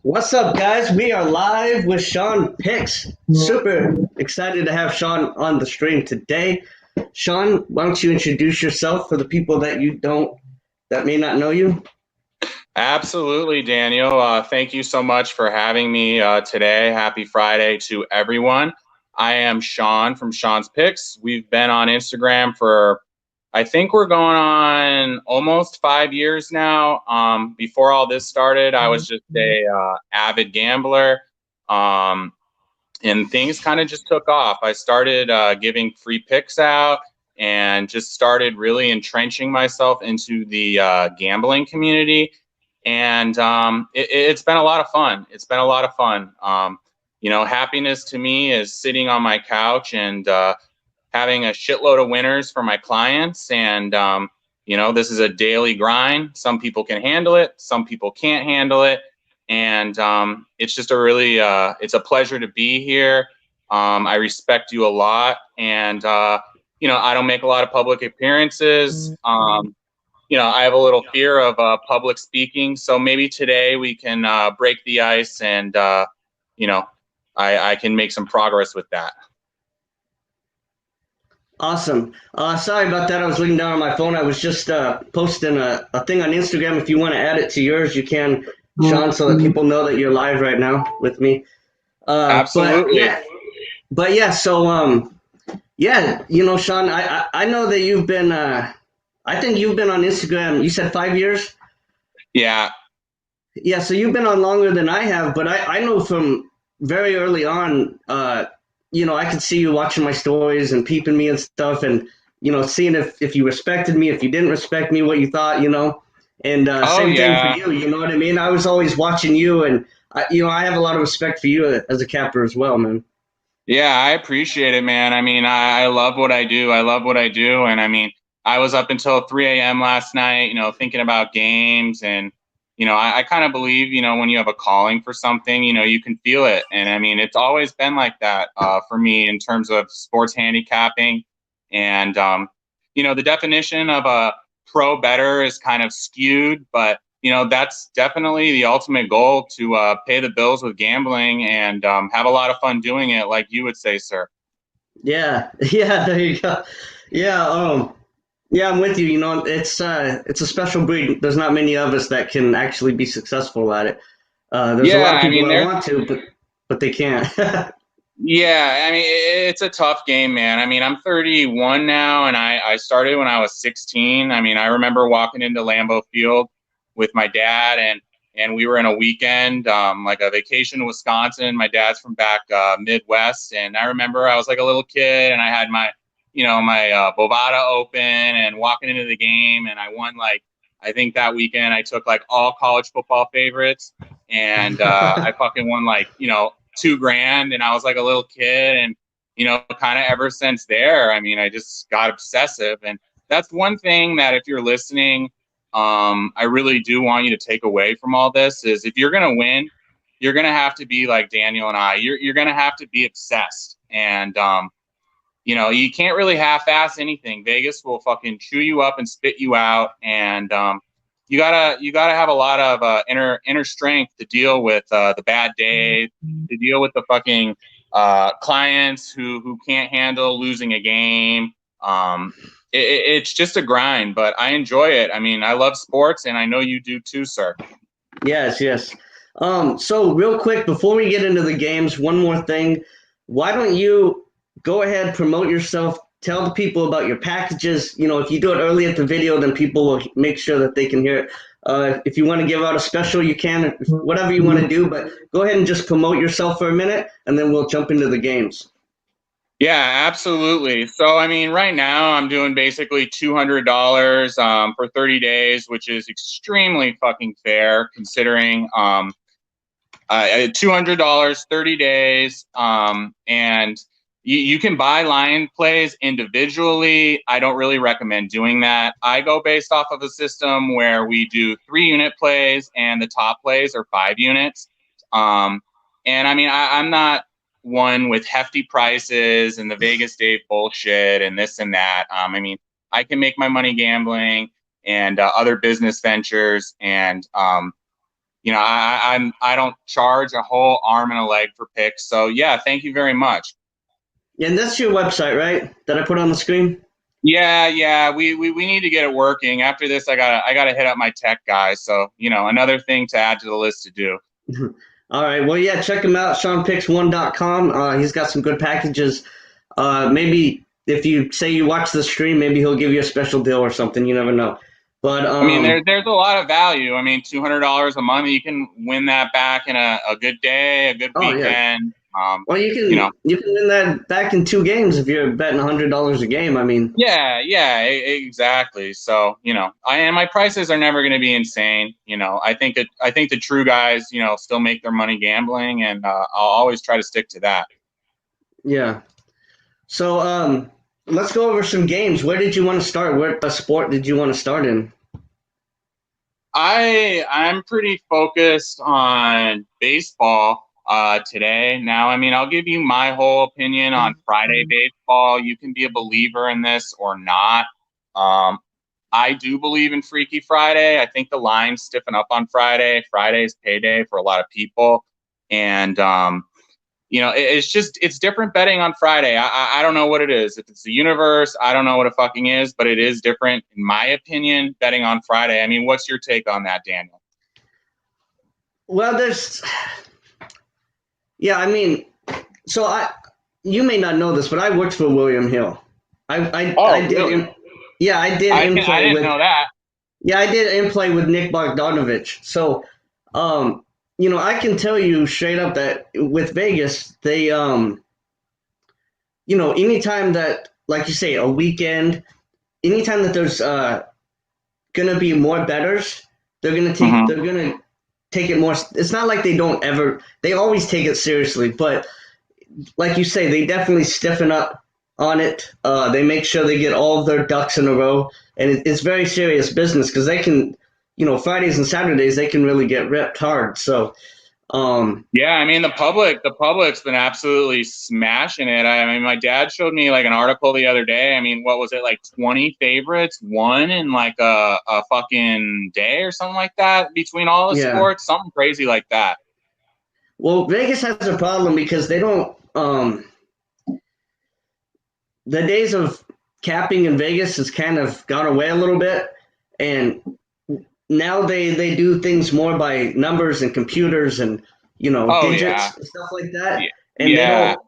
What's up, guys? We are live with Sean Picks. Super excited to have Sean on the stream today. Sean, why don't you introduce yourself for the people that may not know you? Absolutely, Daniel. Thank you so much for having me today. Happy Friday to everyone. I am Sean from Sean's Picks. We've been on Instagram for, I think we're going on almost 5 years now. Before all this started, I was just a avid gambler, um, and things kind of just took off. I started giving free picks out and just started really entrenching myself into the gambling community, and it's been a lot of fun. It's been a lot of fun. Happiness to me is sitting on my couch and having a shitload of winners for my clients. And this is a daily grind. Some people can handle it, some people can't handle it, and it's just it's a pleasure to be here. I respect you a lot, and I don't make a lot of public appearances. I have a little fear of public speaking. So maybe today we can break the ice and, I can make some progress with that. Awesome. Sorry about that. I was looking down on my phone. I was just posting a thing on Instagram. If you want to add it to yours, you can, Sean, so that people know that you're live right now with me. But Absolutely. yeah, yeah, Sean, I know that you've been. I think you've been on Instagram. You said 5 years. Yeah. Yeah, so you've been on longer than I have, but I know from very early on, I could see you watching my stories and peeping me and stuff, and seeing if you respected me, if you didn't respect me, what you thought. And Oh, same thing for yeah. you. You know what I mean? I was always watching you, and I have a lot of respect for you as a capper as well, man. Yeah, I appreciate it, man. I mean, I love what I do. I love what I do. And I mean, I was up until 3 a.m. last night, thinking about games. And, I kind of believe, when you have a calling for something, you can feel it. And I mean, it's always been like that for me in terms of sports handicapping. And, the definition of a pro better is kind of skewed, but that's definitely the ultimate goal, to pay the bills with gambling and have a lot of fun doing it, like you would say, sir. Yeah, yeah, there you go. Yeah, yeah, I'm with you. It's a special breed. There's not many of us that can actually be successful at it. There's a Yeah, lot of I people mean, that want to, but they can't. yeah, I mean, it's a tough game, man. I mean, I'm 31 now, and I started when I was 16. I mean, I remember walking into Lambeau Field with my dad, and we were in a weekend, like a vacation to Wisconsin. My dad's from back Midwest, and I remember I was like a little kid, and I had my Bovada open and walking into the game, and I won, like, I think that weekend I took like all college football favorites, and I fucking won, like, 2 grand, and I was like a little kid, and kind of ever since there, I mean, I just got obsessive. And that's one thing that, if you're listening, I really do want you to take away from all this is, if you're gonna win, you're gonna have to be like Daniel and I. You're gonna have to be obsessed, and you can't really half-ass anything. Vegas will fucking chew you up and spit you out, and you gotta have a lot of inner strength to deal with the bad days, to deal with the fucking clients who can't handle losing a game. It's just a grind, but I enjoy it. I mean, I love sports, and I know you do too, sir. Yes, yes. So real quick before we get into the games, one more thing. Why don't you go ahead, promote yourself, tell the people about your packages. If you do it early at the video, then people will make sure that they can hear it. If you want to give out a special, you can, whatever you want to do, but go ahead and just promote yourself for a minute, and then we'll jump into the games. Yeah, absolutely. So, I mean, right now I'm doing basically $200 for 30 days, which is extremely fucking fair, considering $200, 30 days. And you can buy line plays individually. I don't really recommend doing that. I go based off of a system where we do 3-unit plays, and the top plays are 5 units. And I mean, I'm not one with hefty prices and the Vegas Dave bullshit and this and that. I mean, I can make my money gambling and other business ventures, and I don't charge a whole arm and a leg for picks. So yeah, thank you very much. And that's your website, right? That I put on the screen? Yeah. We need to get it working. After this, I gotta hit up my tech guy. So, another thing to add to the list to do. All right. Well, yeah, check him out, SeanPicks1.com. He's got some good packages. Maybe if you say you watch the stream, maybe he'll give you a special deal or something. You never know. But I mean, there's a lot of value. I mean, $200 a month, you can win that back in a good day, a good oh yeah. weekend. Well, you can win that back in 2 games if you're betting $100 a game. I mean, yeah, exactly. So, and my prices are never going to be insane. I think the true guys, still make their money gambling, and I'll always try to stick to that. yeah. So, let's go over some games. Where did you want to start? What sport did you want to start in? I'm pretty focused on baseball today. Now, I mean, I'll give you my whole opinion on Friday baseball. You can be a believer in this or not. I do believe in Freaky Friday. I think the lines stiffen up on Friday. Friday's payday for a lot of people. And, it's different betting on Friday. I don't know what it is. If it's the universe, I don't know what it fucking is, but it is different, in my opinion, betting on Friday. I mean, what's your take on that, Daniel? Well, I mean, you may not know this, but I worked for William Hill. I did. Really? I did. I didn't know that. Yeah, I did in play with Nick Bogdanovich. So, I can tell you straight up that with Vegas, they, anytime that, like you say, a weekend, anytime that there's gonna be more bettors, they're gonna take it more. It's not like they always take it seriously, but like you say, they definitely stiffen up on it. They make sure they get all of their ducks in a row, and it's very serious business because they can, Fridays and Saturdays they can really get ripped hard. So, yeah, I mean the public's been absolutely smashing it. I mean, my dad showed me like an article the other day. I mean, what was it, like 20 favorites won in like a fucking day or something like that between all the sports, something crazy like that. Well, Vegas has a problem because they don't. The days of capping in Vegas has kind of gone away a little bit, and now they do things more by numbers and computers and digits and stuff like that. And they don't.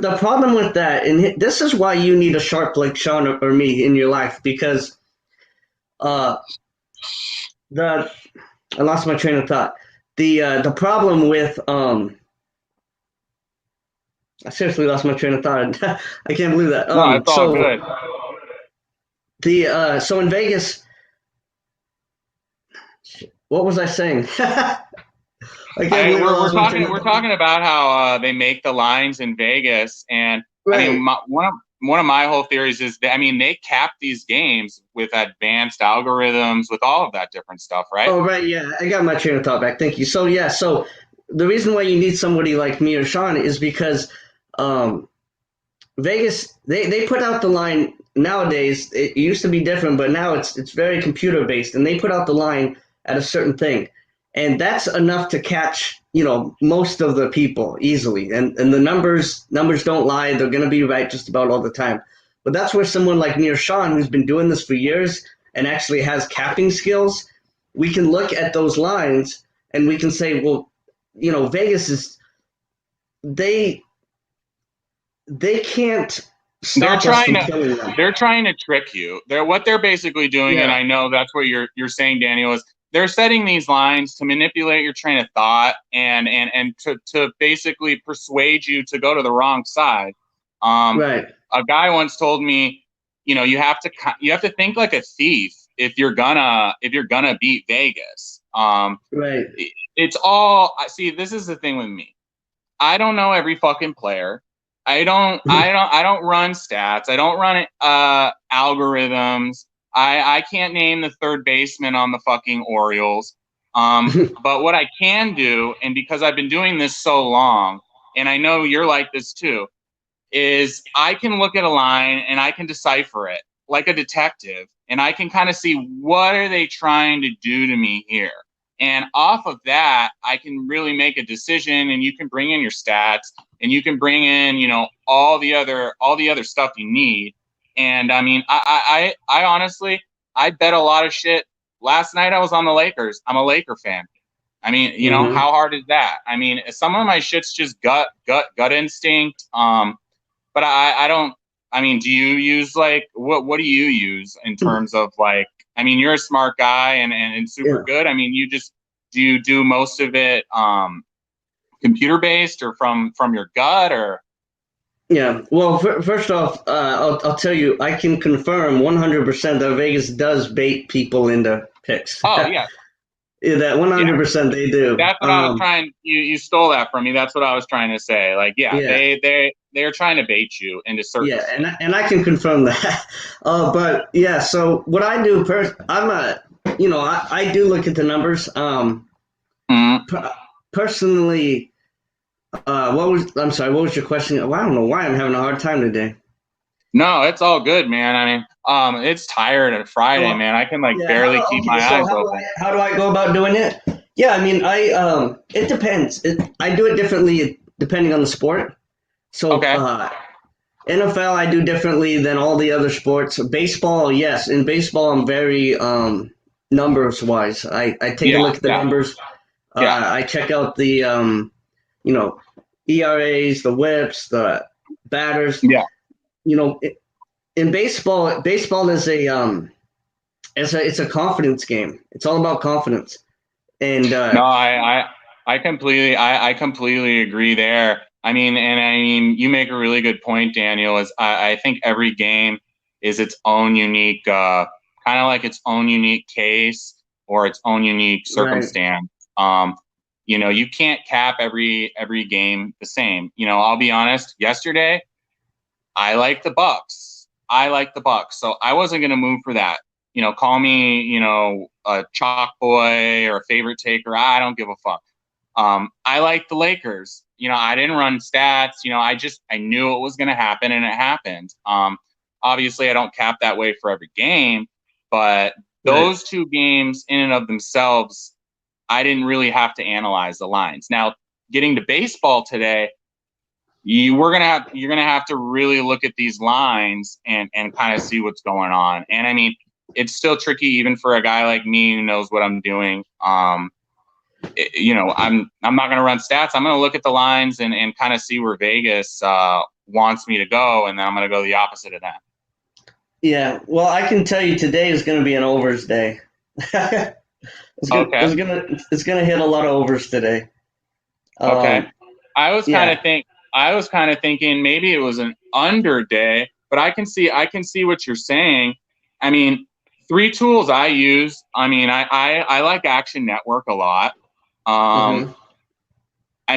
The problem with that, and this is why you need a sharp like Sean or me in your life, because I lost my train of thought. The problem with I seriously lost my train of thought. I can't believe that. No, it's all good. So in Vegas, what was I saying? We're talking about how they make the lines in Vegas, and right. I mean, one of my whole theories is that, I mean, they cap these games with advanced algorithms, with all of that different stuff, right? Oh, right, yeah, I got my train of thought back. Thank you. So the reason why you need somebody like me or Sean is because Vegas they put out the line nowadays. It used to be different, but now it's very computer based, and they put out the line at a certain thing. And that's enough to catch, most of the people easily. And the numbers don't lie. They're going to be right just about all the time. But that's where someone like me or Sean, who's been doing this for years and actually has capping skills, we can look at those lines and we can say, well, Vegas is they can't stop us from killing them. They're trying to trick you. What they're basically doing, and I know that's what you're saying, Daniel, is they're setting these lines to manipulate your train of thought and to basically persuade you to go to the wrong side. Right. A guy once told me, you have to think like a thief if you're gonna beat Vegas. Right. It's all, see, this is the thing with me. I don't know every fucking player. I don't run stats. I don't run algorithms. I can't name the third baseman on the fucking Orioles. But what I can do, and because I've been doing this so long, and I know you're like this too, is I can look at a line and I can decipher it like a detective, and I can kind of see what are they trying to do to me here. And off of that, I can really make a decision, and you can bring in your stats, and you can bring in, all the other stuff you need. And I mean, I honestly, I bet a lot of shit. Last night I was on the Lakers. I'm a Laker fan. I mean, how hard is that? I mean, some of my shit's just gut instinct. But I don't. I mean, do you use what do you use in terms of I mean, you're a smart guy and super good. I mean, do you do most of it computer based or from your gut or? Yeah. Well, first off, I'll tell you, I can confirm 100% that Vegas does bait people into picks. Oh yeah. Yeah, that 100% they do. That's what I was trying. You stole that from me. That's what I was trying to say. They're trying to bait you into certain. Yeah, and I can confirm that. But yeah, so what I do I do look at the numbers. Personally, what was your question? Well, I don't know why I'm having a hard time today. No, it's all good, man. I mean, it's tired on Friday, man. I can barely keep my eyes open. How do I go about doing it? Yeah, I mean, it depends. I do it differently depending on the sport. So, NFL I do differently than all the other sports. Baseball, yes. In baseball, I'm very numbers wise. I take a look at the numbers. I check out the ERAs, the WHIPs, the batters. Yeah. In baseball is it's a confidence game. It's all about confidence. And no, I completely agree there. I mean, you make a really good point, Daniel. I think every game is its own unique, kind of like its own unique case or its own unique circumstance. Right. You can't cap every game the same. I'll be honest. Yesterday, I like the Bucks. So I wasn't going to move for that. Call me, a chalk boy or a favorite taker. I don't give a fuck. I like the Lakers. I didn't run stats. I knew it was going to happen, and it happened. Obviously, I don't cap that way for every game, but those two games in and of themselves, I didn't really have to analyze the lines. Now, getting to baseball today, you're gonna have to really look at these lines and kind of see what's going on. And I mean, it's still tricky even for a guy like me who knows what I'm doing. I'm not gonna run stats. I'm gonna look at the lines and kind of see where Vegas wants me to go, and then I'm gonna go the opposite of that. Yeah, well, I can tell you today is gonna be an overs day. It's gonna hit a lot of overs today. Okay. I was kind of thinking maybe it was an under day, but I can see what you're saying. I mean, 3 tools I use. I mean, I like Action Network a lot. I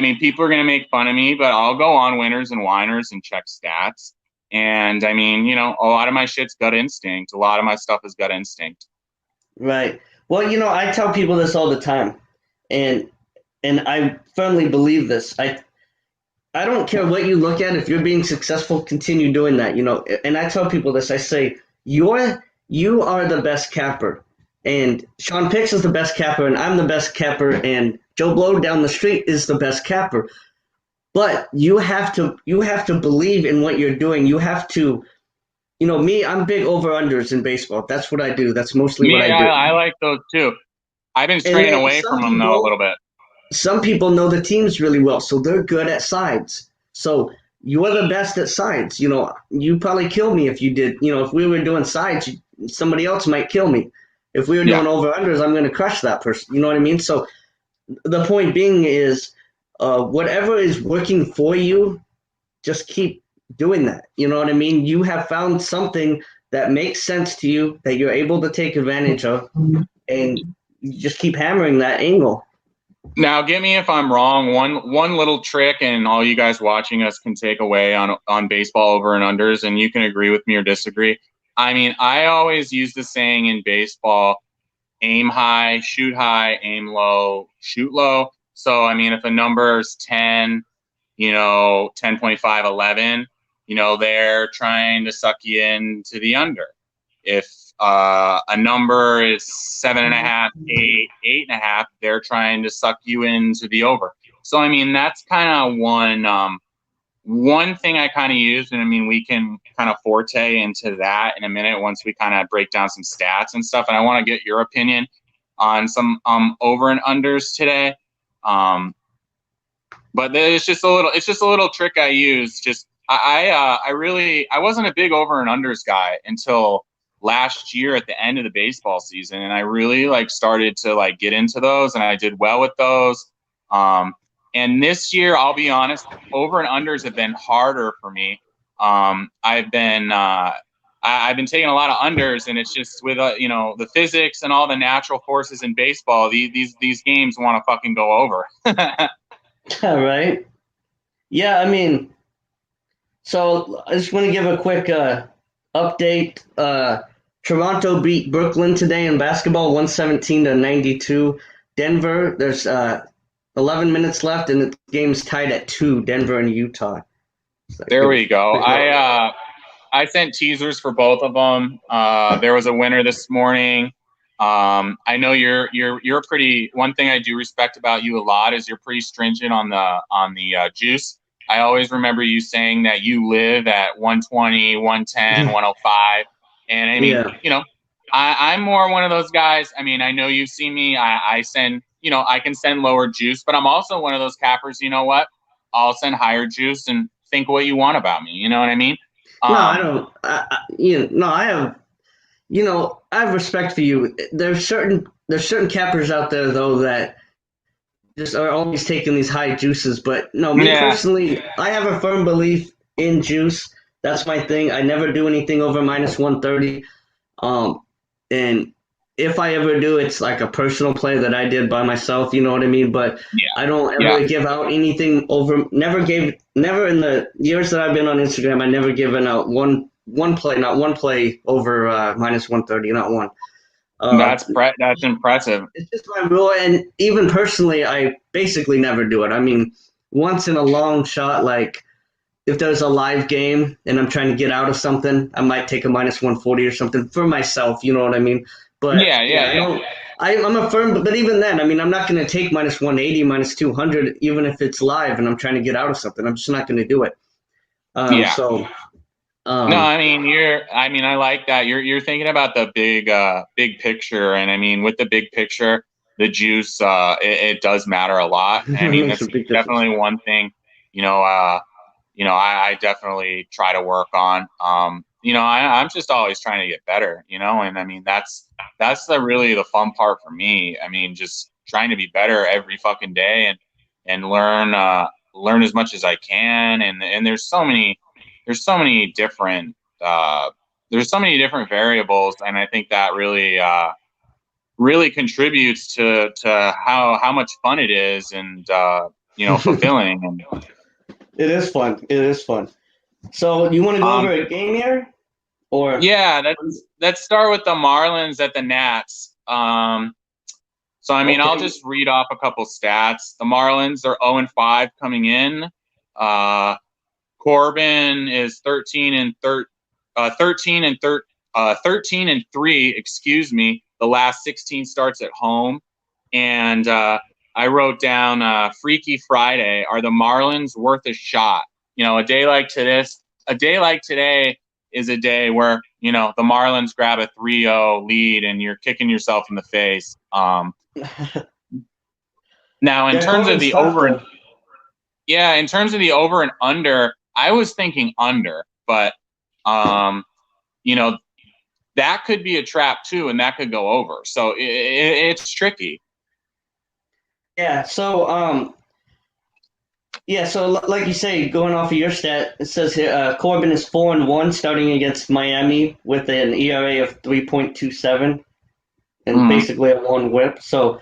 mean, people are going to make fun of me, but I'll go on Winners and Whiners and check stats. And I mean, a lot of my shit's gut instinct. A lot of my stuff is gut instinct. Right. Well, I tell people this all the time, and I firmly believe this. I don't care what you look at. If you're being successful, continue doing that. And I tell people this. I say you are the best capper, and Sean Pix is the best capper, and I'm the best capper, and Joe Blow down the street is the best capper. But you have to believe in what you're doing. You have to, me. I'm big over-unders in baseball. That's what I do. That's mostly what I do. I like those too. I've been straying away from them though a little bit. Some people know the teams really well, so they're good at sides. So you're the best at sides. You probably kill me if you did. If we were doing sides, somebody else might kill me. If we were doing over-unders, I'm going to crush that person. You know what I mean? So the point being is whatever is working for you, just keep doing that. You know what I mean? You have found something that makes sense to you that you're able to take advantage of, and you just keep hammering that angle. Now, get me if I'm wrong. One little trick, and all you guys watching us can take away on baseball over and unders, and you can agree with me or disagree. I mean, I always use the saying in baseball, aim high, aim low, shoot low. So, I mean, if a number is 10, 10.5, 11, they're trying to suck you into the under. If a number is 7.5, 8, 8.5, they're trying to suck you into the over. So I mean, that's kind of one thing I kind of use, and I mean, we can kind of forte into that in a minute once we kind of break down some stats and stuff. And I want to get your opinion on some over and unders today. But it's just a little trick I use. Just I wasn't a big over and unders guy until last year at the end of the baseball season, and I really started to get into those, and I did well with those. And this year, I'll be honest, over and unders have been harder for me. I've been taking a lot of unders, and it's just with the physics and all the natural forces in baseball. These games want to fucking go over. All right. Yeah, I mean, so I just want to give a quick update. Toronto beat Brooklyn today in basketball, 117-92. Denver, there's 11 minutes left, and the game's tied at 2, Denver and Utah. There we go. I sent teasers for both of them. There was a winner this morning. I know you're pretty. One thing I do respect about you a lot is you're pretty stringent on the juice. I always remember you saying that you live at 120, 110, 105, and I mean, I'm more one of those guys. I mean, I know you've seen me. I send. I can send lower juice, but I'm also one of those cappers. You know what? I'll send higher juice and think what you want about me. You know what I mean? No, I don't. I have. I have respect for you. There's certain cappers out there though that just are always taking these high juices. But no, me personally, I have a firm belief in juice. That's my thing. I never do anything over minus 130. And if I ever do, it's like a personal play that I did by myself, you know what I mean? But I don't ever give out anything over. Never in the years that I've been on Instagram, I never given out one play over minus 130, not one. That's impressive. It's just my rule, and even personally, I basically never do it. I mean, once in a long shot, like if there's a live game and I'm trying to get out of something, I might take a minus 140 or something for myself, you know what I mean? But I'm a firm, but even then, I mean, I'm not going to take minus 180, minus 200, even if it's live and I'm trying to get out of something. I'm just not going to do it. So. No, I mean, I like that. You're thinking about the big picture. And I mean, with the big picture, the juice, it does matter a lot. I mean, that's definitely one thing, I definitely try to work on. I'm just always trying to get better, and I mean, that's really the fun part for me. I mean, just trying to be better every fucking day and learn as much as I can. And there's so many different variables, and I think that really contributes to how much fun it is, and fulfilling. And it is fun. So you want to go over a game here, or let's start with the Marlins at the Nats. So I mean, I'll just read off a couple stats. The Marlins are 0-5 coming in. Corbin is 13 and 3, excuse me, the last 16 starts at home. And I wrote down Freaky Friday. Are the Marlins worth a shot? A day like today is a day where, the Marlins grab a 3-0 lead and you're kicking yourself in the face. Now, in terms of the over and under, I was thinking under, but that could be a trap too, and that could go over. So it's tricky. Yeah. So so like you say, going off of your stat, it says here Corbin is 4-1 starting against Miami with an ERA of 3.27 and basically a 1 WHIP. So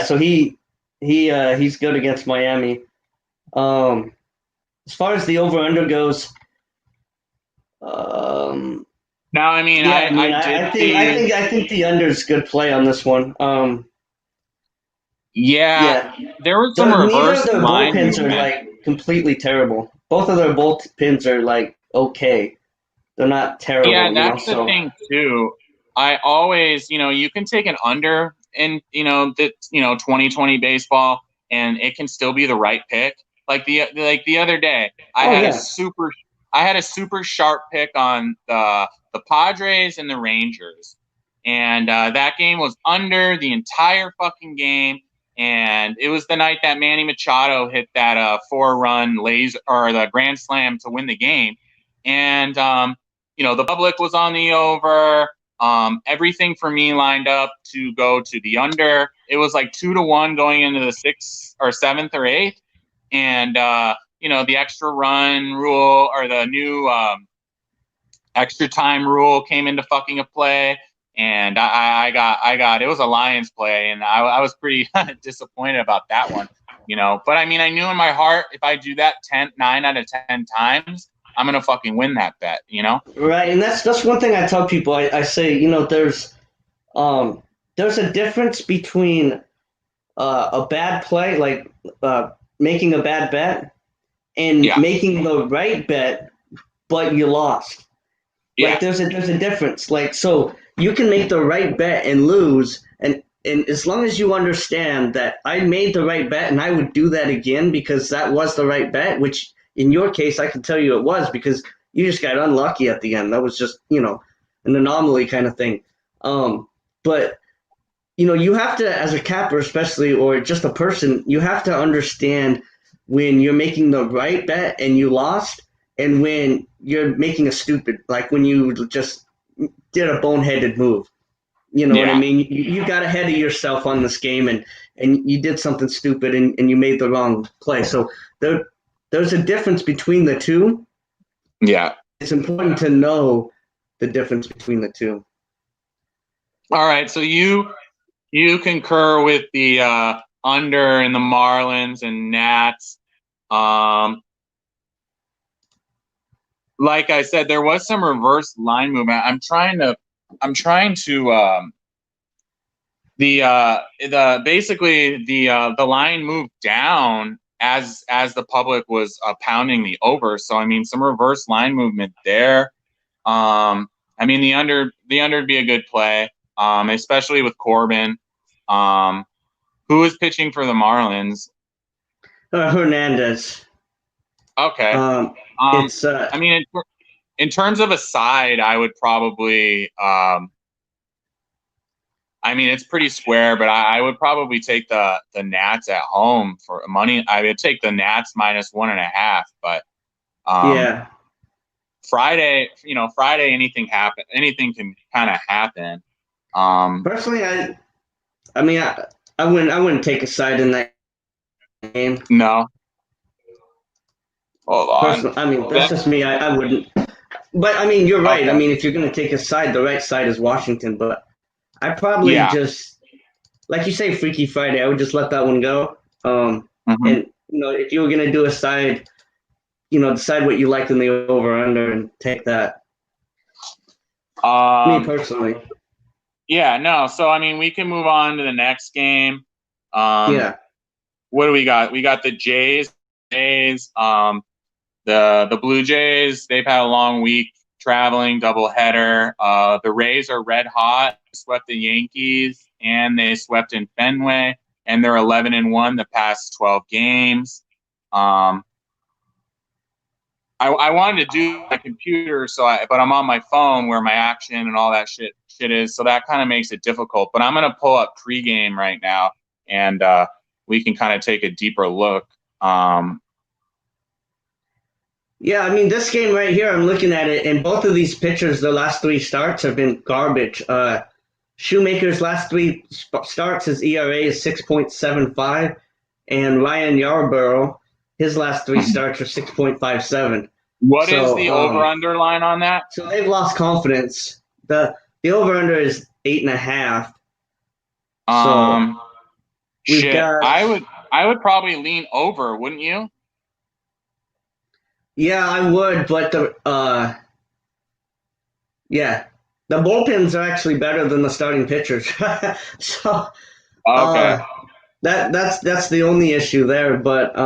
so he's good against Miami. As far as the over/under goes, now I mean, I think the under is good play on this one. There was some reverse line bullpens are completely terrible. Both of their bullpens are okay. They're not terrible. Yeah, that's the thing too. I always, you can take an under in, the 2020 baseball, and it can still be the right pick. Like the other day, Oh yeah. I had a super sharp pick on the Padres and the Rangers, and that game was under the entire fucking game. And it was the night that Manny Machado hit that 4-run laser or the grand slam to win the game, and the public was on the over. Everything for me lined up to go to the under. It was like 2-1 going into the 6th or 7th or 8th, and the extra run rule or the new extra time rule came into fucking a play, and I got it was a Lions play, and I was pretty disappointed about that one, But I mean, I knew in my heart if I do that 9 out of 10 times, I'm gonna fucking win that bet, Right, and that's one thing I tell people. I say, there's a difference between a bad play, like making a bad bet, and Yeah. making the right bet, but you lost. Yeah. Like there's a difference. Like, so you can make the right bet and lose, and as long as you understand that I made the right bet and I would do that again because that was the right bet, which in your case I can tell you it was because you just got unlucky at the end. That was just, an anomaly kind of thing. But you have to, as a capper especially, or just a person, you have to understand when you're making the right bet and you lost, and when you're making a stupid, like when you just did a boneheaded move. You know what I mean? You got ahead of yourself on this game, and you did something stupid, and you made the wrong play. So there's a difference between the two. Yeah. It's important to know the difference between the two. All right, so you concur with the under in the Marlins and Nats. Like I said, there was some reverse line movement. I'm trying to basically the line moved down as the public was pounding the over. So I mean, some reverse line movement there. I mean, the under would be a good play, especially with Corbin. Who is pitching for the Marlins? Hernandez. Okay. It's. I mean, in terms of a side, I would probably. I mean, it's pretty square, but I would probably take the Nats at home for money. I would take the Nats -1.5, but yeah. Friday, anything can kind of happen. Personally, I mean, I wouldn't take a side in that game. No. Hold on. Personally, I mean, that's just me. I wouldn't. But I mean, you're right. Okay. I mean, if you're going to take a side, the right side is Washington. But I probably just, like you say, Freaky Friday. I would just let that one go. And if you were going to do a side, decide what you liked in the over/under and take that. Me personally. Yeah, no. So I mean, we can move on to the next game. Yeah. What do we got? We got the Jays. The Blue Jays. They've had a long week traveling, doubleheader. The Rays are red hot. Swept the Yankees and they swept in Fenway, and they're 11-1 the past 12 games. I wanted to do my computer, but I'm on my phone where my action and all that shit is, so that kind of makes it difficult. But I'm gonna pull up pregame right now, and we can kind of take a deeper look. Yeah, I mean, this game right here, I'm looking at it, and both of these pitchers, the last 3 starts have been garbage. Shoemaker's last 3 starts, his ERA is 6.75, and Ryan Yarbrough, his last 3 starts are 6.57. What is the over/under line on that? So they've lost confidence. The over/under is 8.5. Shit. I would probably lean over, wouldn't you? Yeah, I would, but the bullpens are actually better than the starting pitchers. So okay, that's the only issue there. But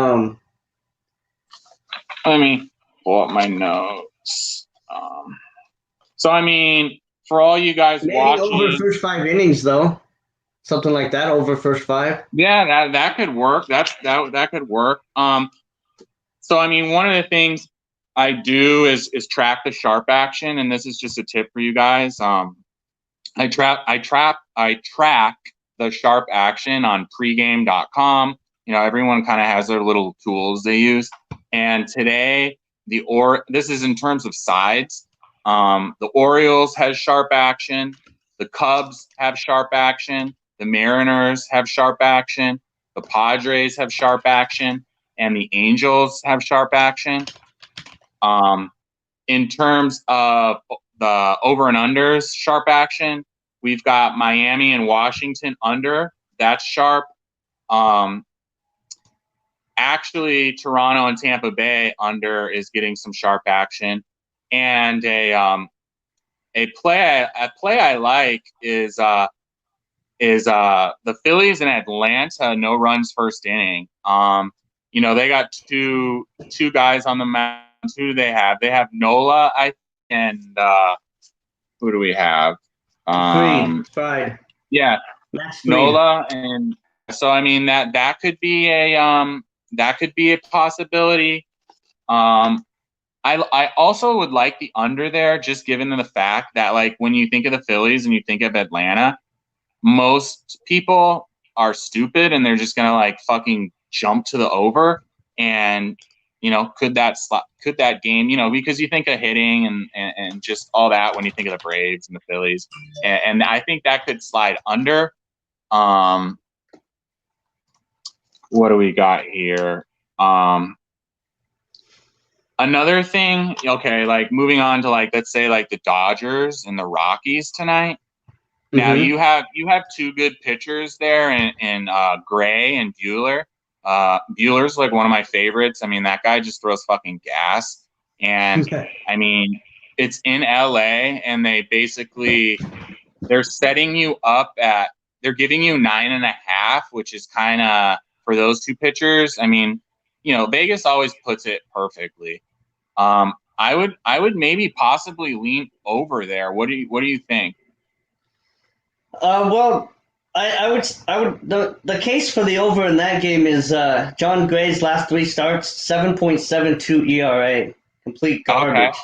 let me pull up my notes. So I mean, for all you guys Maybe over watching, first 5 innings though, something like that. Over first five. yeah, that could work. That could work. So I mean, one of the things I do is track the sharp action, and this is just a tip for you guys. I track the sharp action on pregame.com. Everyone kind of has their little tools they use. And today, this is in terms of sides. The Orioles has sharp action. The Cubs have sharp action. The Mariners have sharp action. The Padres have sharp action. And the Angels have sharp action. In terms of the over and unders sharp action, we've got Miami and Washington under. That's sharp. Actually, Toronto and Tampa Bay under is getting some sharp action. And a play I like is the Phillies and Atlanta, no runs first inning. They got two guys on the mound. Who do they have? They have Nola, and who do we have? Fried. Yeah, Max Fried. Nola, and so I mean that could be a possibility. I also would like the under there, just given the fact that like when you think of the Phillies and you think of Atlanta, most people are stupid and they're just gonna like fucking jump to the over. And could that game, because you think of hitting and just all that when you think of the Braves and the Phillies, and I think that could slide under. What do we got here? Another thing, okay, like moving on to like, let's say like the Dodgers and the Rockies tonight. Now you have two good pitchers there in Gray and Buehler. Bueller's like one of my favorites. I mean, that guy just throws fucking gas. And I mean, it's in LA, and they're setting you up they're giving you 9.5, which is kind of, for those two pitchers. I mean, Vegas always puts it perfectly. I would maybe possibly lean over there. What do you think? Well, I would the case for the over in that game is John Gray's last 3 starts, 7.72 ERA, complete garbage.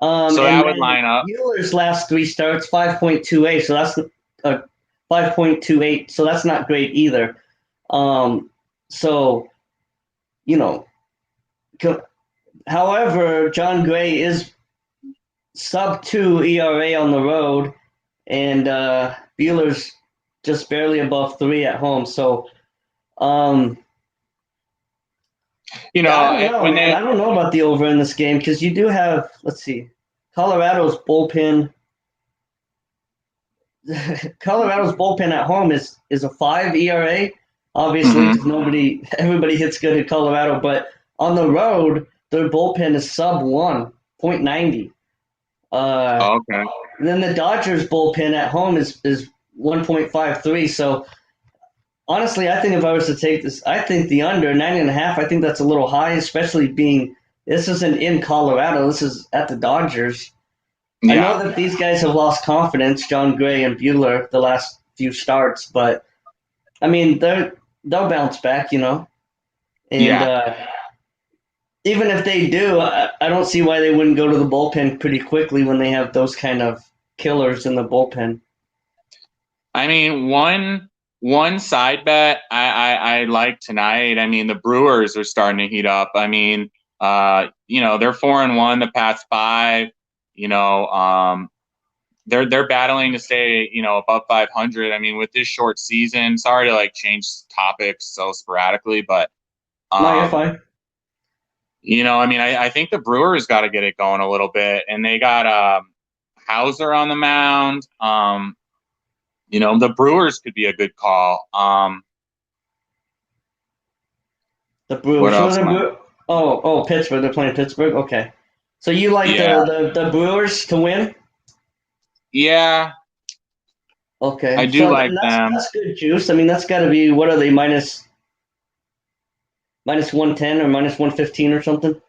Okay. So that would line up. Bueller's last 3 starts, 5.28, so that's 5.28, so that's not great either. However, John Gray is sub 2 ERA on the road, and Bueller's just barely above 3 at home. So, I don't know about the over in this game, because you do have, let's see, Colorado's bullpen. Colorado's bullpen at home is a 5 ERA. Obviously, everybody hits good at Colorado, but on the road, their bullpen is sub 1.90. Okay. And then the Dodgers bullpen at home is 1.53. So honestly, I think if I was to take this, I think the under 9.5. I think that's a little high, especially being this isn't in Colorado. This is at the Dodgers. Yeah. I know that these guys have lost confidence, John Gray and Buehler, the last few starts, but I mean they'll bounce back, And even if they do, I don't see why they wouldn't go to the bullpen pretty quickly when they have those kind of killers in the bullpen. I mean, one side bet I like tonight. I mean, the Brewers are starting to heat up. I mean, they're 4-1 the past 5. They're battling to stay, above 500. I mean, with this short season, sorry to like change topics so sporadically, but no, you're fine. I mean, I think the Brewers got to get it going a little bit, and they got Hauser on the mound. The Brewers could be a good call. The Brewers. Pittsburgh. They're playing Pittsburgh. Okay, so you like the Brewers to win? Yeah. Okay. I do like them. That's good juice. I mean, that's got to be, what are they, minus 110 or minus 115 or something?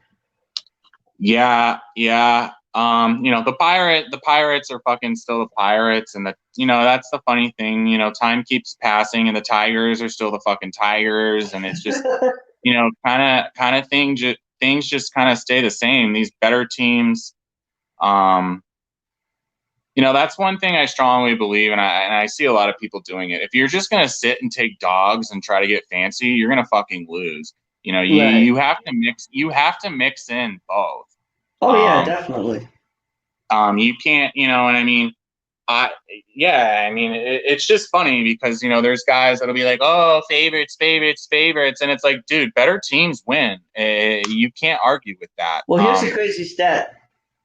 Yeah. the Pirates are fucking still the Pirates, and that's the funny thing. Time keeps passing, and the Tigers are still the fucking Tigers, and it's just, kind of things just kind of stay the same. These better teams, that's one thing I strongly believe, and I see a lot of people doing it. If you're just gonna sit and take dogs and try to get fancy, you're gonna fucking lose. You have to mix. You have to mix in both. Oh yeah, definitely. You can't, you know what I mean? It's just funny because, there's guys that'll be like, oh, favorites. And it's like, dude, better teams win. You can't argue with that. Well, here's a crazy stat.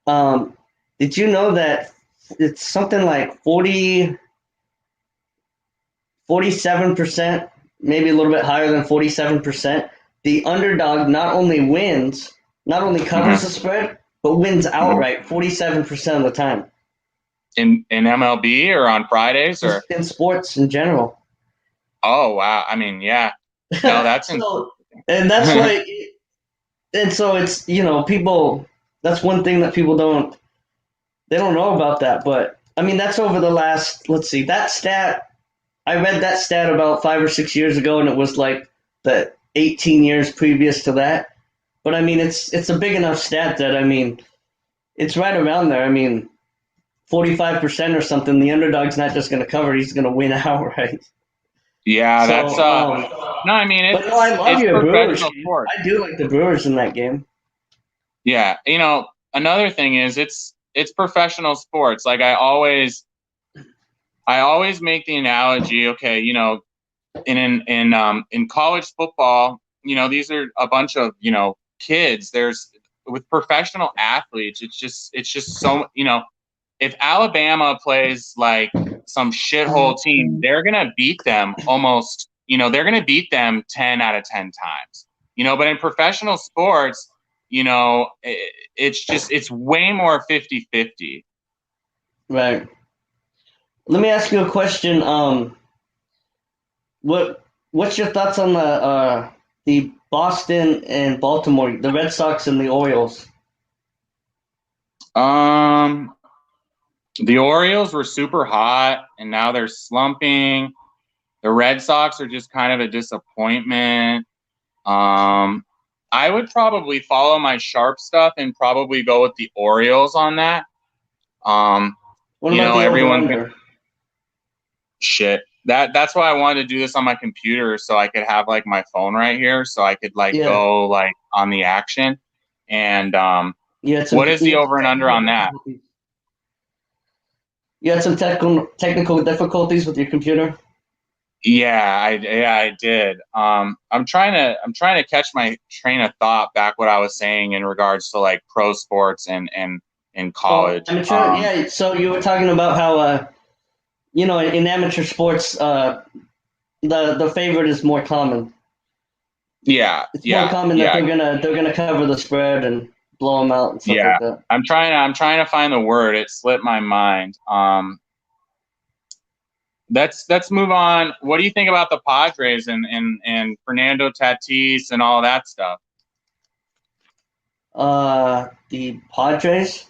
Did you know that it's something like 47%, maybe a little bit higher than 47%. The underdog not only covers the spread, but wins outright 47% of the time. In MLB or on Fridays or in sports in general. Oh wow! I mean, yeah. No, that's and that's why. And so it's people. That's one thing that people don't know about that. But I mean, that's over the last. Let's see that stat. I read that stat about 5 or 6 years ago, and it was like the 18 years previous to that. But I mean, it's a big enough stat that it's right around there. I mean, 45% or something. The underdog's not just going to cover; he's going to win outright. Yeah, that's no. I mean, I love your Brewers. Sport. I do like the Brewers in that game. Yeah, another thing is it's professional sports. Like I always make the analogy. Okay, in college football, these are a bunch of kids. With professional athletes, it's just so if Alabama plays like some shithole team, they're going to beat them almost, they're going to beat them 10 out of 10 times, but in professional sports, it's way more 50-50. Right. Let me ask you a question. What's your thoughts on the Boston and Baltimore, the Red Sox and the Orioles? The Orioles were super hot, and now they're slumping. The Red Sox are just kind of a disappointment. I would probably follow my sharp stuff and probably go with the Orioles on that. Everyone. Shit. That's why I wanted to do this on my computer so I could have like my phone right here so I could go like on the action. And what is the over and under on that? You had some technical difficulties with your computer? Yeah, I did. I'm trying to catch my train of thought back what I was saying in regards to like pro sports and college. So you were talking about how in amateur sports the favorite is more common. Yeah. It's more common that they're gonna cover the spread and blow them out and stuff like that. I'm trying to find the word. It slipped my mind. Let's move on. What do you think about the Padres and Fernando Tatis and all that stuff? The Padres.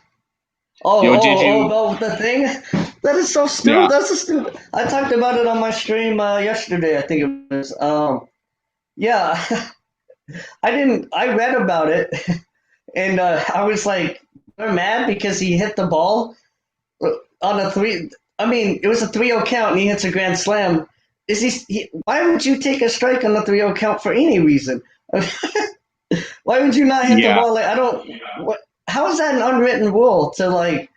The thing that is so stupid. Yeah. That's so stupid. I talked about it on my stream yesterday. I think it was. I read about it. And I was like, they're mad because he hit the ball on a 3. I mean, it was a 3-0 count and he hits a grand slam. Why would you take a strike on the 3-0 count for any reason? Why would you not hit the ball? How is that an unwritten rule to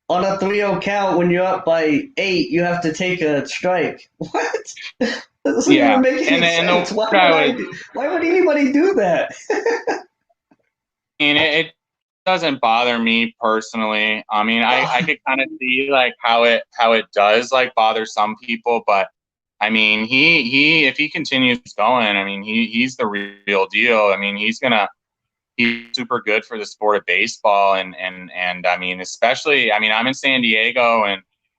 on a 3-0 count when you're up by 8, you have to take a strike? What? That doesn't even make any sense. Why would anybody do that? And it doesn't bother me personally. I mean, I could kind of see like how it does like bother some people, but I mean, he if he continues going, I mean, he's the real deal. I mean, he's super good for the sport of baseball, and I mean, especially, I mean, I'm in San Diego,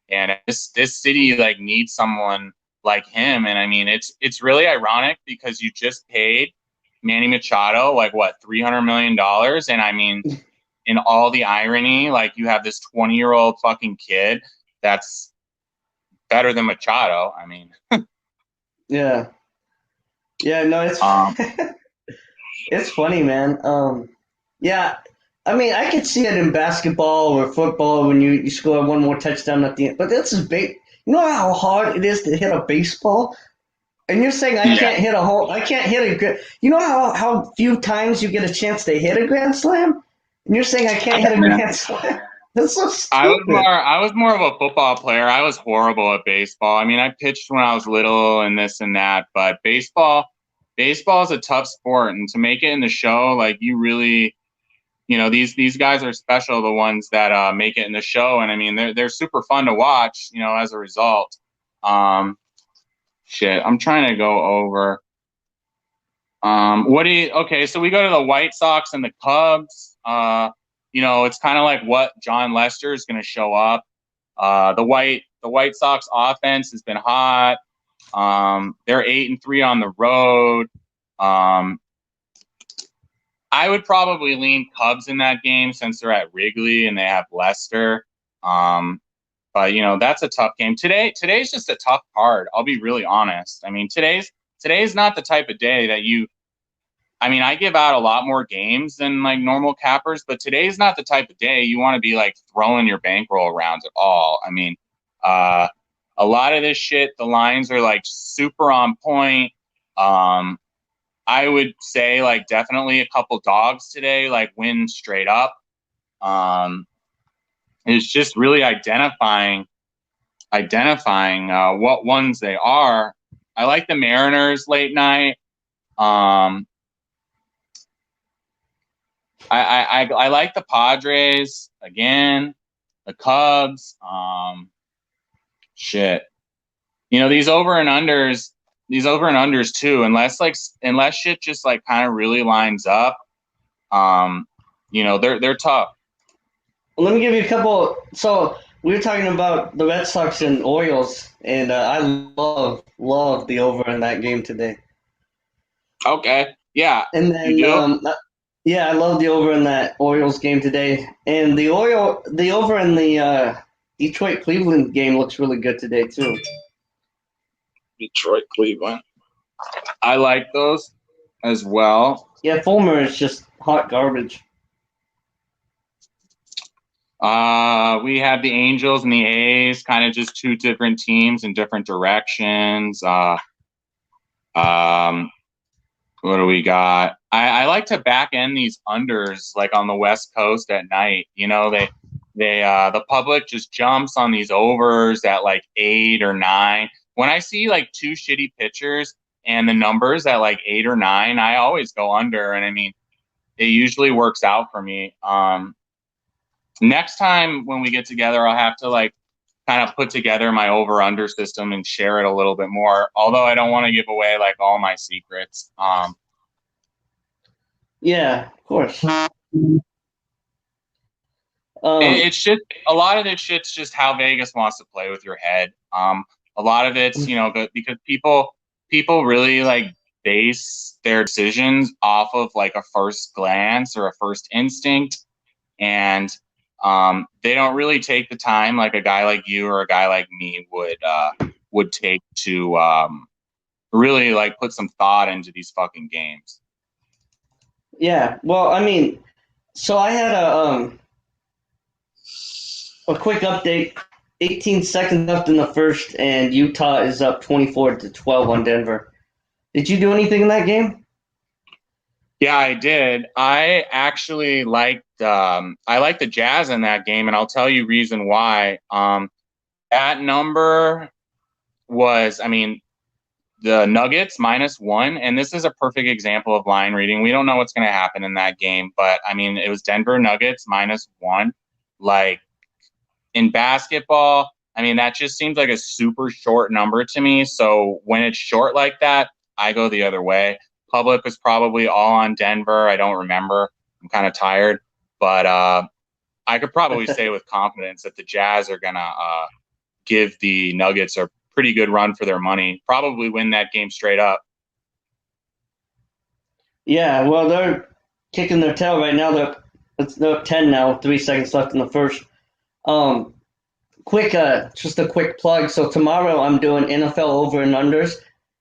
and this city like needs someone like him, and I mean, it's really ironic because you just paid Manny Machado like what $300 million, and I mean, in all the irony, like you have this 20-year-old fucking kid that's better than Machado. I mean, Yeah. Yeah, no, it's um, it's funny, man. Yeah, I mean, I could see it in basketball or football when you score one more touchdown at the end. But this is big. You know how hard it is to hit a baseball? And you're saying I yeah, can't hit a home, I can't hit a you know how few times you get a chance to hit a grand slam? And you're saying I can't hit a grand slam? That's so stupid. I was more of a football player. I was horrible at baseball. I mean, I pitched when I was little and this and that, but baseball is a tough sport, and to make it in the show, like you really, these guys are special, the ones that make it in the show, and I mean they're super fun to watch, as a result. Shit, I'm trying to go over. Okay, so we go to the White Sox and the Cubs. It's kind of like what John Lester is going to show up. The White Sox offense has been hot. They're 8-3 on the road. I would probably lean Cubs in that game since they're at Wrigley and they have Lester. But that's a tough game. Today's just a tough card. I'll be really honest. I mean, today's not the type of day that I give out a lot more games than like normal cappers, but today's not the type of day you want to be like throwing your bankroll around at all. I mean, a lot of this shit, the lines are like super on point. I would say like definitely a couple dogs today, like win straight up. It's just really identifying what ones they are. I like the Mariners late night. I like the Padres again, the Cubs. Shit, these over and unders too. Unless shit just like kind of really lines up, they're tough. Well, let me give you a couple. So we were talking about the Red Sox and Orioles, and I love the over in that game today. Okay, yeah, And then you do. yeah, I love the over in that Orioles game today, and the over in the Detroit Cleveland game looks really good today too. Detroit, Cleveland. I like those as well. Yeah, Fulmer is just hot garbage. We have the Angels and the A's, kind of just two different teams in different directions. What do we got? I like to back end these unders like on the West Coast at night. The public just jumps on these overs at like 8 or 9. When I see like two shitty pitchers and the numbers at like 8 or 9, I always go under, and I mean, it usually works out for me. Next time when we get together, I'll have to like kind of put together my over under system and share it a little bit more. Although I don't want to give away like all my secrets. Yeah, of course. It's just a lot of this shit's just how Vegas wants to play with your head. A lot of it's because people really like base their decisions off of like a first glance or a first instinct, and they don't really take the time like a guy like you or a guy like me would take to really like put some thought into these fucking games. Yeah, well, I mean, so I had a quick update. 18 seconds left in the first, and Utah is up 24-12 on Denver. Did you do anything in that game? Yeah, I did. I actually liked the Jazz in that game, and I'll tell you reason why. That number was, the Nuggets -1, and this is a perfect example of line reading. We don't know what's going to happen in that game, but it was Denver Nuggets -1. Like in basketball, that just seems like a super short number to me. So when it's short like that, I go the other way. Public was probably all on Denver. I don't remember. I'm kind of tired, but I could probably say with confidence that the Jazz are gonna give the Nuggets a pretty good run for their money. Probably win that game straight up. Yeah, well, they're kicking their tail right now. They're up 10 now. 3 seconds left in the first. Um, just a quick plug. So tomorrow I'm doing NFL over and unders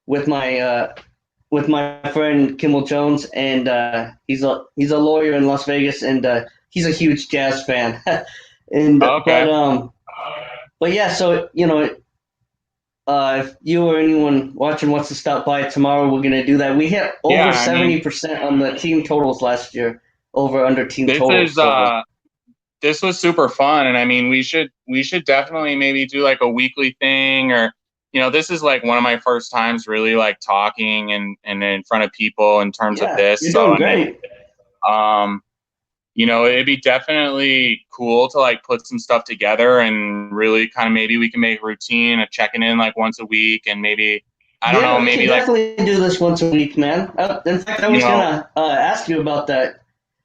with my friend Kimmel Jones, and he's a lawyer in Las Vegas, and he's a huge jazz fan. and Okay. but yeah, so if you or anyone watching wants to stop by tomorrow, we're gonna do that. We hit Yeah, over I mean, 70% on the team totals last year, over under team this totals. is So this was super fun, and I mean, we should definitely maybe do like a weekly thing, or this is like one of my first times really like talking and in front of people in terms of yeah, this. you're So doing I mean, great. um, it'd be definitely cool to like put some stuff together and really kind of maybe we can make a routine of checking in like once a week, and maybe I don't Yeah, know, we can maybe like definitely do this once a week, man. In fact, I you was know, gonna ask you about that.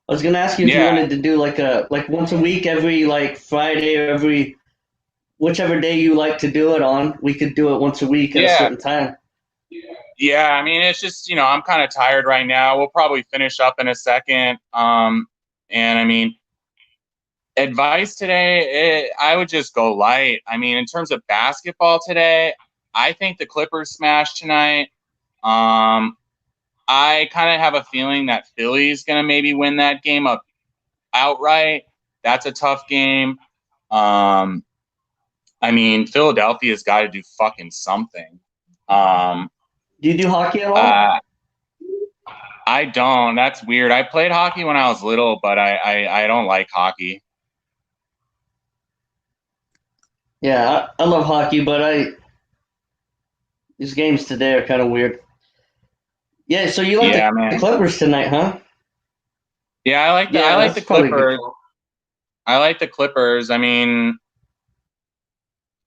I was gonna ask you if you yeah, wanted to do like once a week, every like Friday or every whichever day you like to do it on. We could do it once a week at a yeah, certain time. yeah. I mean, it's just I'm kind of tired right now. We'll probably finish up in a second. And I mean, advice today, I would just go light. I mean, in terms of basketball today, I think the Clippers smashed tonight. Um, I kind of have a feeling that Philly's going to maybe win that game up outright. That's a tough game. Um, I mean, Philadelphia's got to do fucking something. Um, Do you do hockey at all? uh, I don't. That's weird. I played hockey when I was little, but I don't like hockey. Yeah, I love hockey, but these games today are kind of weird. Yeah, so you like Yeah, the man. Clippers tonight, huh? Yeah, I Yeah, like the that's probably a good Clippers. call. I like the Clippers. I mean,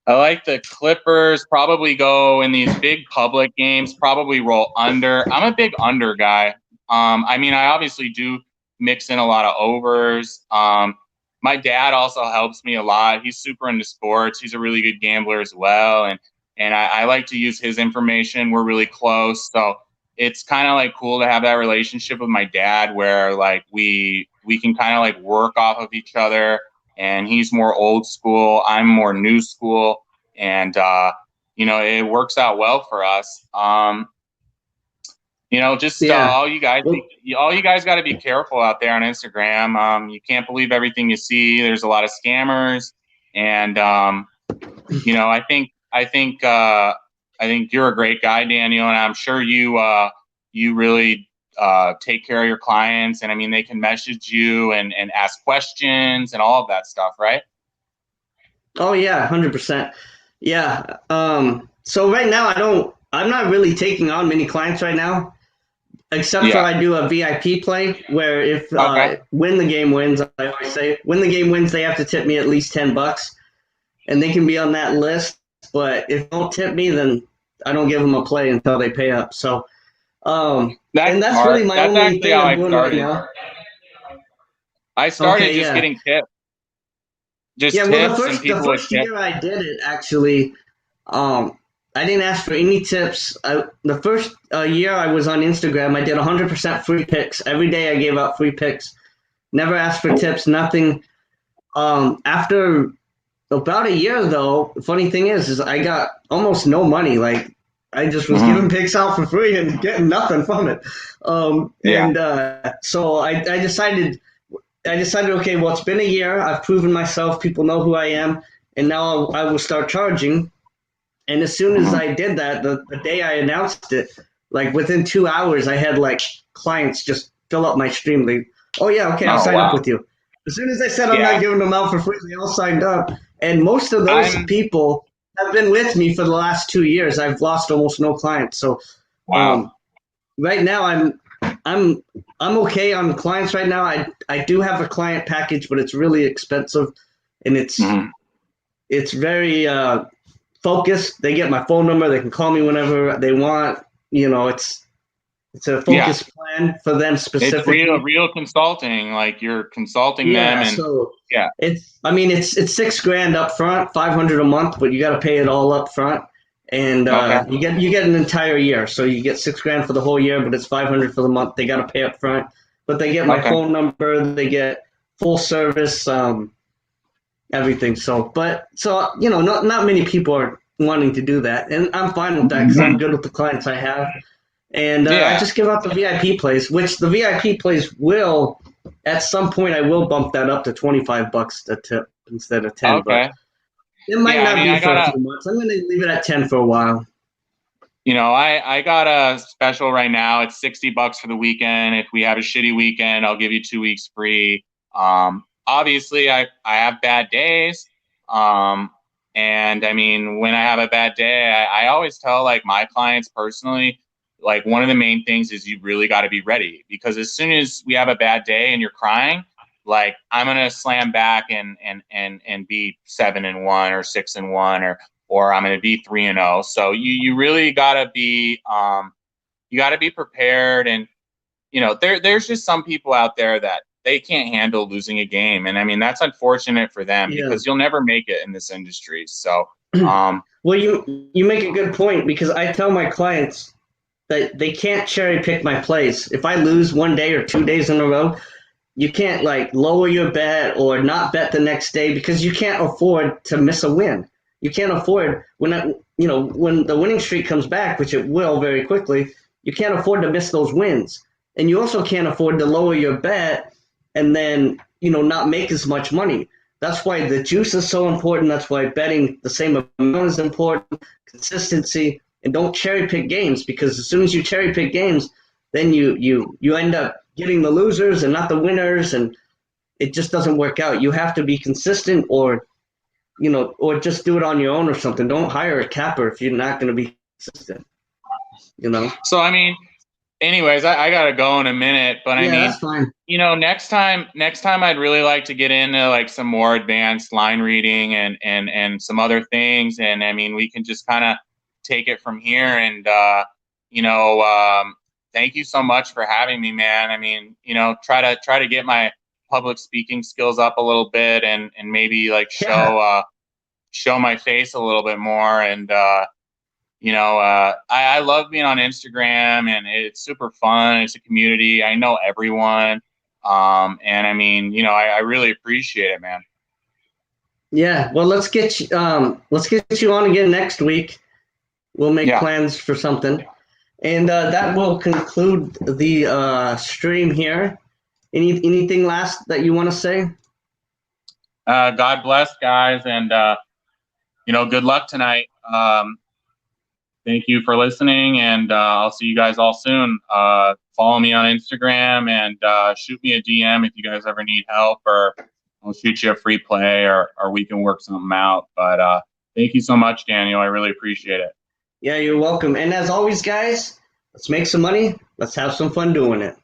I like the Clippers. Probably go in these big public games. Probably roll under. I'm a big under guy. I mean, I obviously do mix in a lot of overs. My dad also helps me a lot. He's super into sports. He's a really good gambler as well, and I like to use his information. We're really close, so it's kind of like cool to have that relationship with my dad, where like we can kind of like work off of each other, and he's more old school, I'm more new school, and it works out well for us. Just Yeah. Well, all you guys got to be careful out there on Instagram. You can't believe everything you see. There's a lot of scammers, and I think you're a great guy, Daniel, and I'm sure you really take care of your clients, and I mean they can message you and ask questions and all of that stuff, right? oh yeah, 100%. Yeah. So right now I'm not really taking on many clients right now, except for Yeah. I do a VIP play where if Okay. when the game wins, I always say when the game wins, they have to tip me at least $10, and they can be on that list. But if they don't tip me, then I don't give them a play until they pay up. So, That's and that's really smart. my That's only actually thing how I'm I doing right started. now. I started Okay, just yeah. getting tips, just Yeah, well, tips, and the people would first tip. year I did it, actually, I didn't ask for any tips. The first year I was on Instagram, I did 100% free picks. Every day I gave out free picks. Never asked for tips, nothing. After about a year, though, the funny thing is I got almost no money. Like I just was Mhm. giving picks out for free and getting nothing from it. Yeah. And so I decided, okay, well, it's been a year. I've proven myself. People know who I am, and now I will start charging. And as soon as Mhm. I did that, the day I announced it, like within 2 hours, I had like clients just fill up my stream. Oh yeah, okay, I'll Oh sign up wow. with you. As soon as I said I'm Yeah. not giving them out for free, they all signed up. And most of those I'm people have been with me for the last 2 years. I've lost almost no clients. So wow. um, right now I'm I'm okay on clients right now. I do have a client package, but it's really expensive, and Mhm. it's very focused. They get my phone number. They can call me whenever they want. It's a Yeah. focused plan for them It's specifically. real consulting. Like you're consulting them, Yeah, and so yeah. I mean it's 6 grand up front, 500 a month, but you got to pay it all up front, and Okay. you get an entire year. So you get 6 grand for the whole year, but it's 500 for the month. They got to pay up front, but they get my Okay. phone number. They get full service, everything. So not many people are wanting to do that, and I'm fine with that because I'm good with the clients I have. And I Yeah. just give out the VIP plays, which the VIP plays will, at some point, I will bump that up to $25 a tip instead of 10. But Okay. it might Yeah. I not mean, be I for got a a, few months. I'm going to leave it at 10 for a while. I got a special right now. It's $60 for the weekend. If we have a shitty weekend, I'll give you 2 weeks free. Obviously, I have bad days. And I mean, when I have a bad day, I always tell like my clients personally, like one of the main things is you really got to be ready, because as soon as we have a bad day and you're crying, like I'm gonna slam back and be 7-1 or 6-1 or I'm gonna be 3-0. So you really gotta be prepared. And there's just some people out there that they can't handle losing a game, and I mean that's unfortunate for them Yeah. because you'll never make it in this industry. So Well, you make a good point, because I tell my clients that they can't cherry pick my plays. If I lose one day or 2 days in a row, you can't like lower your bet or not bet the next day, because you can't afford to miss a win. You can't afford when when the winning streak comes back, which it will very quickly. You can't afford to miss those wins, and you also can't afford to lower your bet and then not make as much money. That's why the juice is so important. That's why betting the same amount is important. Consistency, and don't cherry pick games, because as soon as you cherry pick games, then you end up getting the losers and not the winners, and it just doesn't work out. You have to be consistent, or just do it on your own or something. Don't hire a capper if you're not going to be consistent. so I mean, anyways, I gotta go in a minute, but I Yeah, mean, that's fine. next time I'd really like to get into like some more advanced line reading and some other things, and I mean we can just kind of take it from here. And thank you so much for having me, man. I mean, try to get my public speaking skills up a little bit, and maybe like Yeah. show my face a little bit more. And I love being on Instagram, and it's super fun. It's a community. I know everyone. And I mean, I really appreciate it, man. Yeah. Well, let's get you on again next week. We'll make Yeah. plans for something. And that will conclude the stream here. Anything last that you want to say? God bless, guys. And, good luck tonight. Thank you for listening, and I'll see you guys all soon. Follow me on Instagram, and shoot me a DM if you guys ever need help, or I'll shoot you a free play, or we can work something out. But thank you so much, Daniel. I really appreciate it. Yeah, you're welcome. And as always, guys, let's make some money. Let's have some fun doing it.